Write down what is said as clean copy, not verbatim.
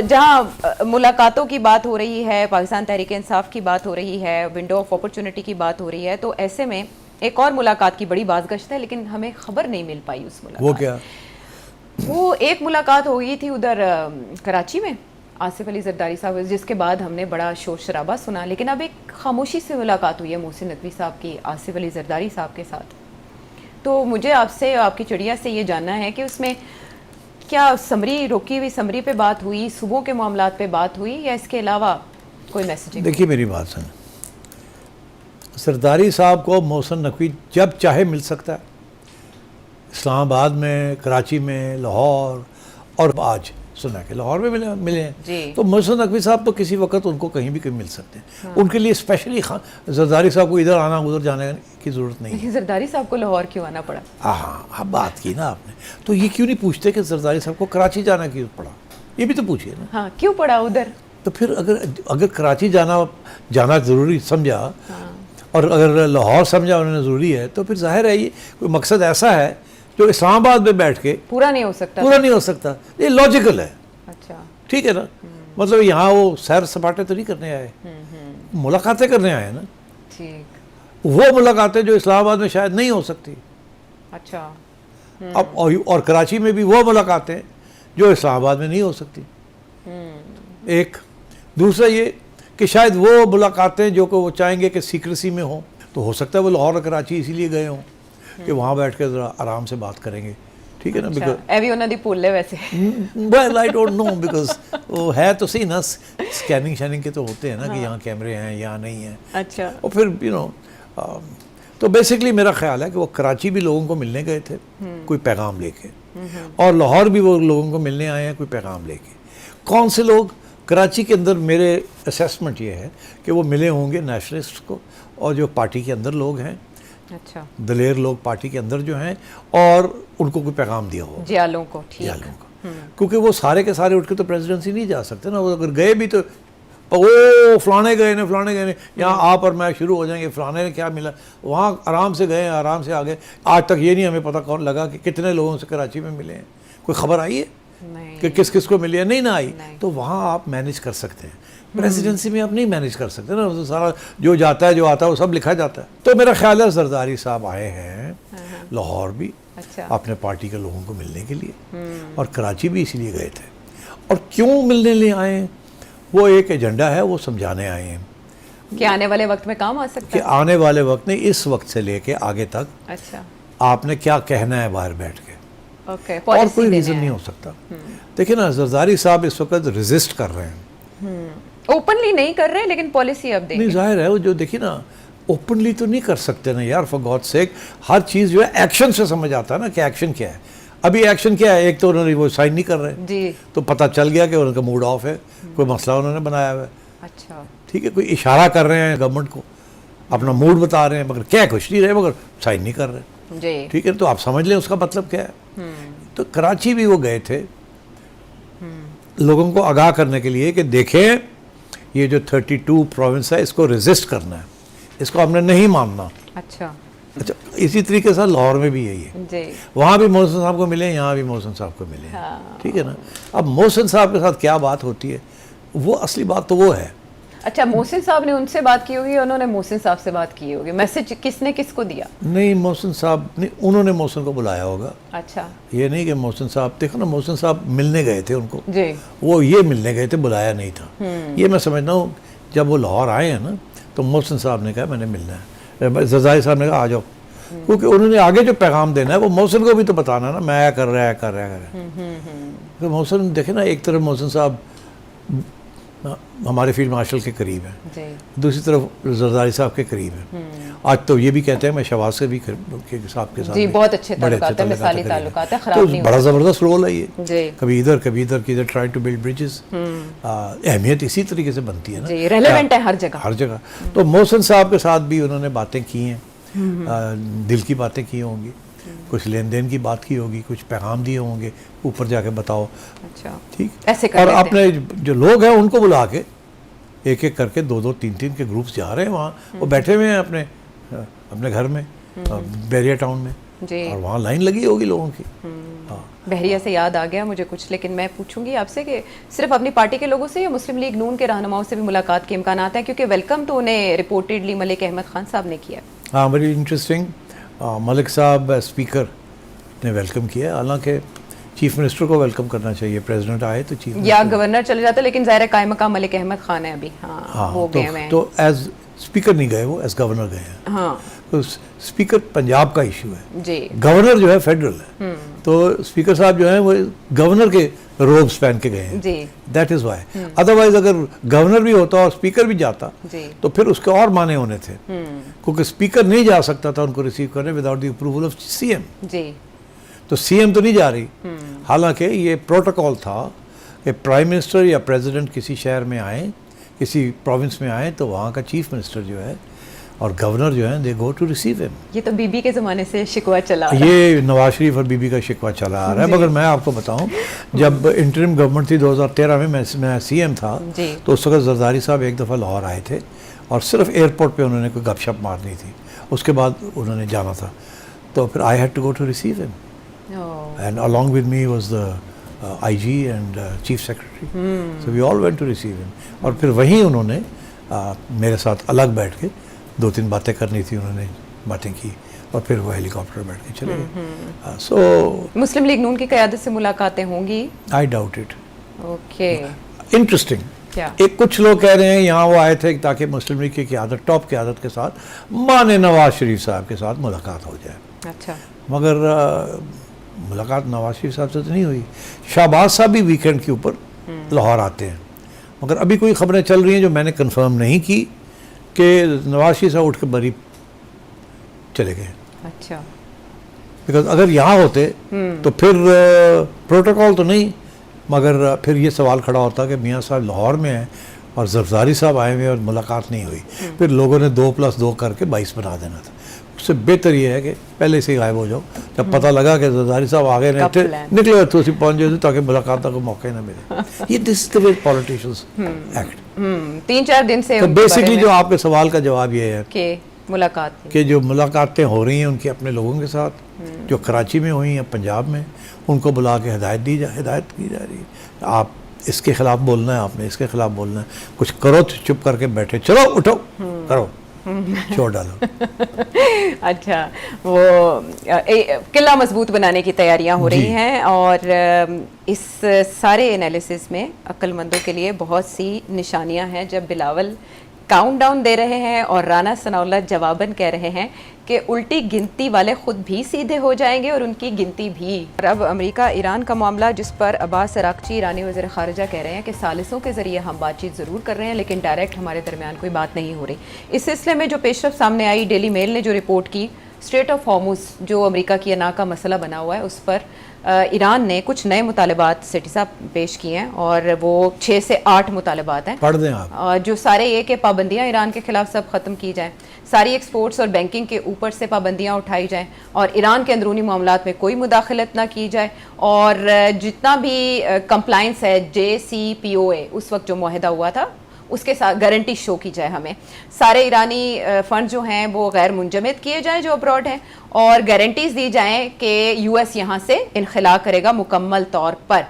جہاں ملاقاتوں کی بات ہو رہی ہے، پاکستان تحریک انصاف کی بات ہو رہی ہے، ونڈو آف اپرچونٹی کی بات ہو رہی ہے، تو ایسے میں ایک اور ملاقات کی بڑی باز گشت ہے، لیکن ہمیں خبر نہیں مل پائی اس ملاقات. وہ کیا؟ وہ ایک ملاقات ہو گئی تھی ادھر کراچی میں آصف علی زرداری صاحب، جس کے بعد ہم نے بڑا شور شرابہ سنا، لیکن اب ایک خاموشی سے ملاقات ہوئی ہے محسن ندوی صاحب کی آصف علی زرداری صاحب کے ساتھ. تو مجھے آپ سے، آپ کی چڑیا سے یہ جاننا ہے کہ اس میں کیا سمری، روکی ہوئی سمری پہ بات ہوئی، صوبوں کے معاملات پہ بات ہوئی، یا اس کے علاوہ کوئی میسیجنگ؟ دیکھیے میری بات سنیں، زرداری صاحب کو محسن نقوی جب چاہے مل سکتا ہے، اسلام آباد میں، کراچی میں، لاہور، اور آج سنا کہ لاہور میں ملے ہیں. جی. تو محسن نقوی صاحب تو کسی وقت ان کو کہیں بھی مل سکتے ہیں. ان کے لیے اسپیشلی زرداری صاحب کو ادھر آنا ادھر جانے کی ضرورت نہیں ہے. زرداری صاحب کو لاہور کیوں آنا پڑا؟ ہاں اب بات کی نا آپ نے، تو یہ کیوں نہیں پوچھتے کہ زرداری صاحب کو کراچی جانا کیوں پڑا؟ یہ بھی تو پوچھیے نا. ہاں کیوں پڑا ادھر؟ تو پھر اگر کراچی جانا ضروری سمجھا اور اگر لاہور سمجھا انہوں نے ضروری ہے، تو پھر ظاہر ہے یہ کوئی مقصد ایسا ہے جو اسلام آباد میں بیٹھ کے پورا نہیں ہو سکتا. یہ لاجیکل ہے. اچھا ٹھیک ہے نا، مطلب یہاں وہ سیر سپاٹے تو نہیں کرنے آئے، ملاقاتیں کرنے آئے نا. ٹھیک. وہ ملاقاتیں جو اسلام آباد میں شاید نہیں ہو سکتی. اچھا. اب اور کراچی میں بھی وہ ملاقاتیں جو اسلام آباد میں نہیں ہو سکتی. ایک دوسرا یہ کہ شاید وہ ملاقاتیں جو کہ وہ چاہیں گے کہ سیکریسی میں ہوں، تو ہو سکتا ہے وہ لاہور اور کراچی اسی لیے گئے ہوں کہ وہاں بیٹھ کے ذرا آرام سے بات کریں گے. ٹھیک ہے نا، ایوی انہوں دی پول ہے ویسے. well I don't know because وہ ہے تو صحیح نا، اسکیننگ شیننگ کے تو ہوتے ہیں نا کہ یہاں کیمرے ہیں یہاں نہیں ہیں. اچھا. اور پھر تو بیسکلی میرا خیال ہے کہ وہ کراچی بھی لوگوں کو ملنے گئے تھے کوئی پیغام لے کے، اور لاہور بھی وہ لوگوں کو ملنے آئے ہیں کوئی پیغام لے کے. کون سے لوگ کراچی کے اندر؟ میرے اسیسمنٹ یہ ہے کہ وہ ملے ہوں گے نیشنلسٹ کو، اور جو پارٹی کے اندر لوگ ہیں، اچھا، دلیر لوگ پارٹی کے اندر جو ہیں، اور ان کو کوئی پیغام دیا ہو جیالوں کو. ٹھیک. جیالوں کو، کیونکہ وہ سارے کے سارے اٹھ کے تو پریزیڈنسی نہیں جا سکتے نا. وہ اگر گئے بھی تو وہ فلانے گئے نے یہاں آپ اور میں شروع ہو جائیں گے فلانے نے کیا ملا. وہاں آرام سے گئے، آرام سے آگے. آج تک یہ نہیں ہمیں پتہ کون لگا کہ کتنے لوگوں سے کراچی میں ملے ہیں. کوئی خبر آئی ہے کہ کس کس کو ملی ہے؟ نہیں نہ آئی. تو وہاں آپ مینیج کر سکتے ہیں، پریزیڈنسی میں آپ نہیں مینیج کر سکتے نا. سارا جو جاتا ہے جو آتا ہے وہ سب لکھا جاتا ہے. تو میرا خیال ہے زرداری صاحب آئے ہیں لاہور بھی اپنے پارٹی کے لوگوں کو ملنے کے لیے، اور کراچی بھی اسی لیے گئے تھے. اور کیوں ملنے لیے آئے ہیں؟ وہ ایک ایجنڈا ہے، وہ سمجھانے آئے ہیں کہ آنے والے وقت میں کام آ سکتا کہ آنے والے وقت میں اس وقت سے لے کے آگے تک اچھا آپ نے کیا کہنا ہے باہر بیٹھ کے. اوکے. اور کوئی ریزن نہیں ہو سکتا. دیکھیں نا، زرداری صاحب اس وقت ریزسٹ کر رہے ہیں. اوپنلی نہیں کر رہے لیکن پالیسی اب دیں گے. نہیں، ظاہر ہے وہ جو دیکھیے نا، اوپنلی تو نہیں کر سکتے نا یار، فار گاڈ سیک. ہر چیز جو ہے ایکشن سے سمجھ آتا ہے نا کہ ایکشن کیا ہے. ابھی ایکشن کیا ہے؟ ایک تو انہوں نے وہ سائن نہیں کر رہے جی، تو پتہ چل گیا کہ ان کا موڈ آف ہے، کوئی مسئلہ انہوں نے بنایا ہوا ہے. اچھا. ٹھیک ہے، کوئی اشارہ کر رہے ہیں گورنمنٹ کو، اپنا موڈ بتا رہے ہیں، مگر کیا کچھ نہیں رہے، مگر سائن نہیں کر رہے. جی. ٹھیک ہے، تو آپ سمجھ لیں اس کا مطلب کیا ہے. تو کراچی بھی وہ گئے تھے لوگوں کو آگاہ کرنے کے لیے کہ دیکھیں یہ جو 32 پروونس ہے اس کو ریزسٹ کرنا ہے، اس کو ہم نے نہیں ماننا. اچھا. اسی طریقے سے لاہور میں بھی یہی ہے. جی. وہاں بھی محسن صاحب کو ملے، یہاں بھی محسن صاحب کو ملے. ٹھیک ہے نا. اب محسن صاحب کے ساتھ کیا بات ہوتی ہے، وہ اصلی بات تو وہ ہے. اچھا، محسن صاحب نے ان سے بات کی ہوگی، انہوں نے محسن صاحب سے بات کی ہوگی. میسج کس نے کس کو دیا؟ نہیں، محسن صاحب نہیں، انہوں نے محسن کو بلایا ہوگا. اچھا. یہ نہیں کہ محسن صاحب، دیکھو نا، محسن صاحب ملنے گئے تھے ان کو. جی. وہ یہ ملنے گئے تھے، بلایا نہیں تھا. یہ میں سمجھتا ہوں جب وہ لاہور آئے ہیں نا تو محسن صاحب نے کہا میں نے ملنا ہے. زرداری صاحب نے کہا آ جاؤ، کیونکہ انہوں نے آگے جو پیغام دینا ہے وہ محسن کو بھی تو بتانا ہے نا، میں کر رہا ہے. تو محسن دیکھیں نا، ایک طرف محسن صاحب ہمارے فیلڈ مارشل کے قریب ہیں، دوسری طرف زرداری صاحب کے قریب ہیں. آج تو یہ بھی کہتے ہیں میں شہباز سے بھی صاحب کے ساتھ جی بہت اچھے تعلقات ہیں، مثالی تعلقات ہیں، خراب نہیں. بڑا زبردست رول ہے یہ. جی. کبھی ادھر کبھی ادھر کی ادھر ٹرائی ٹو بلڈ بریجز. اہمیت اسی طریقے سے بنتی ہے نا. جی، ریلیونٹ ہے ہر جگہ. ہر جگہ. تو محسن صاحب کے ساتھ بھی انہوں نے باتیں کی ہیں، دل کی باتیں کی ہوں گی، کچھ لین دین کی بات کی ہوگی، کچھ پیغام دیے ہوں گے اوپر جا کے بتاؤ. اچھا. ٹھیک. ایسے اور اپنے جو لوگ ہیں ان کو بلا کے ایک ایک کر کے 2-2 3-3 کے گروپس جا رہے ہیں وہاں. وہ بیٹھے ہوئے ہیں اپنے گھر میں، بیریا ٹاؤن میں، اور وہاں لائن لگی ہوگی لوگوں کی. ہاں. بحریہ سے یاد آ گیا مجھے کچھ، لیکن میں پوچھوں گی آپ سے کہ صرف اپنی پارٹی کے لوگوں سے یا مسلم لیگ نون کے رہنماؤں سے بھی ملاقات کے امکانات ہیں؟ کیونکہ ویلکم تو انہیں رپورٹڈلی ملک احمد خان صاحب نے کیا. ہاں ویری انٹرسٹنگ. ملک صاحب اسپیکر نے ویلکم کیا، حالانکہ چیف منسٹر کو ویلکم کرنا چاہیے، پریزیڈنٹ آئے تو چیف یا گورنر چلے جاتے، لیکن ظاہر قائم مقام ملک احمد خان ہے ابھی. ہاں وہ گئے ہوئے ہیں. تو ایز اسپیکر نہیں گئے، وہ ایز گورنر گئے ہیں. ہاں تو اسپیکر پنجاب کا ایشو ہے، جی گورنر جو ہے فیڈرل ہے. تو اسپیکر صاحب جو ہیں وہ گورنر کے روبس پہن کے گئے ہیں. جی دیٹ از وائی. ادروائز اگر گورنر بھی ہوتا اور اسپیکر بھی جاتا جی تو پھر اس کے اور معنی ہونے تھے، کیونکہ اسپیکر نہیں جا سکتا تھا ان کو ریسیو کرنے without the approval of C M. جی تو سی ایم تو نہیں جا رہی. حالانکہ یہ پروٹوکول تھا کہ پرائم منسٹر یا پریزیڈنٹ کسی شہر میں آئیں، کسی پروونس میں آئیں تو وہاں کا چیف منسٹر جو ہے اور گورنر جو ہیں دے گو ٹو ریسیو ہم. یہ تو بی بی کے زمانے سے شکوہ چلا آ رہا ہے. یہ نواز شریف اور بی بی کا شکوہ چلا آ رہا ہے. مگر میں آپ کو بتاؤں، جب انٹرم گورنمنٹ تھی 2013 میں میں سی ایم تھا، جی تو اس وقت زرداری صاحب ایک دفعہ لاہور آئے تھے اور صرف ایئرپورٹ پہ انہوں نے کوئی گپ شپ مارنی تھی، اس کے بعد انہوں نے جانا تھا. تو پھر I had to go to receive him. And along with me was the IG and chief secretary. So we all went to receive him. اور پھر وہیں انہوں نے میرے ساتھ الگ بیٹھ کے 2-3 باتیں کرنی تھی، انہوں نے باتیں کی اور پھر وہ ہیلی کاپٹر بیٹھ کے چلے گئے. سو مسلم لیگ نون کی قیادت سے ملاقاتیں ہوں گی؟ I doubt it. Okay interesting. کیا ایک کچھ لوگ کہہ رہے ہیں یہاں وہ آئے تھے تاکہ مسلم لیگ کی قیادت، ٹاپ قیادت کے ساتھ مانے نواز شریف صاحب کے ساتھ ملاقات ہو جائے. اچھا مگر ملاقات نواز شریف صاحب سے تو نہیں ہوئی. شہباز صاحب بھی ویکینڈ کے اوپر لاہور آتے ہیں، مگر ابھی کوئی خبریں چل رہی ہیں جو میں نے کنفرم نہیں کی کہ نواز شریف صاحب اٹھ کے بری چلے گئے. اچھا بیکاز اگر یہاں ہوتے تو پھر پروٹوکول تو نہیں، مگر پھر یہ سوال کھڑا ہوتا کہ میاں صاحب لاہور میں ہیں اور زرداری صاحب آئے ہوئے اور ملاقات نہیں ہوئی. پھر لوگوں نے 2+2 کر کے 22 بنا دینا تھا. اس سے بہتر یہ ہے کہ پہلے سے ہی غائب ہو جاؤ. جب پتہ لگا کہ زرداری صاحب آ گئے نکلے تو اسی پہنچ جائے تاکہ ملاقات کا کوئی موقع نہ ملے. یہ دس از دی وے پولیٹیشینز ایکٹ. 3-4 دن سے تو بیسکلی جو آپ کے سوال کا جواب یہ ہے کہ ملاقات کہ جو ملاقاتیں ہو رہی ہیں ان کی اپنے لوگوں کے ساتھ جو کراچی میں ہوئی ہیں، پنجاب میں، ان کو بلا کے ہدایت کی جا رہی ہے. آپ اس کے خلاف بولنا ہے، آپ نے اس کے خلاف بولنا ہے، کچھ کرو تو چپ کر کے بیٹھے، چلو اٹھو کرو، چھوڑ ڈالو. اچھا وہ قلعہ مضبوط بنانے کی تیاریاں ہو رہی ہیں، اور اس سارے انالیسس میں عقل مندوں کے لیے بہت سی نشانیاں ہیں. جب بلاول کاؤنٹ ڈاؤن دے رہے ہیں اور رانا ثناء اللہ جواباً کہہ رہے ہیں کہ الٹی گنتی والے خود بھی سیدھے ہو جائیں گے اور ان کی گنتی بھی. اور اب امریکہ ایران کا معاملہ، جس پر عباس اراغچی ایرانی وزیر خارجہ کہہ رہے ہیں کہ ثالثوں کے ذریعے ہم بات چیت ضرور کر رہے ہیں لیکن ڈائریکٹ ہمارے درمیان کوئی بات نہیں ہو رہی. اس سلسلے میں جو پیش رفت سامنے آئی، ڈیلی میل نے جو رپورٹ کی، اسٹریٹ آف ہارمز جو امریکہ کی انا کا مسئلہ بنا ہوا ہے، اس پر ایران نے کچھ نئے مطالبات سیٹی صاحب پیش کیے ہیں، اور وہ 6 سے 8 مطالبات ہیں. پڑھ دیں آپ. جو سارے یہ کہ پابندیاں ایران کے خلاف سب ختم کی جائیں، ساری ایکسپورٹس اور بینکنگ کے اوپر سے پابندیاں اٹھائی جائیں، اور ایران کے اندرونی معاملات میں کوئی مداخلت نہ کی جائے، اور جتنا بھی کمپلائنس ہے JCPOA اس وقت جو معاہدہ ہوا تھا اس کے ساتھ گارنٹی شو کی جائے ہمیں. سارے ایرانی فنڈ جو ہیں وہ غیر منجمد کیے جائیں جو ابراڈ ہیں، اور گارنٹیز دی جائیں کہ US یہاں سے انخلا کرے گا مکمل طور پر.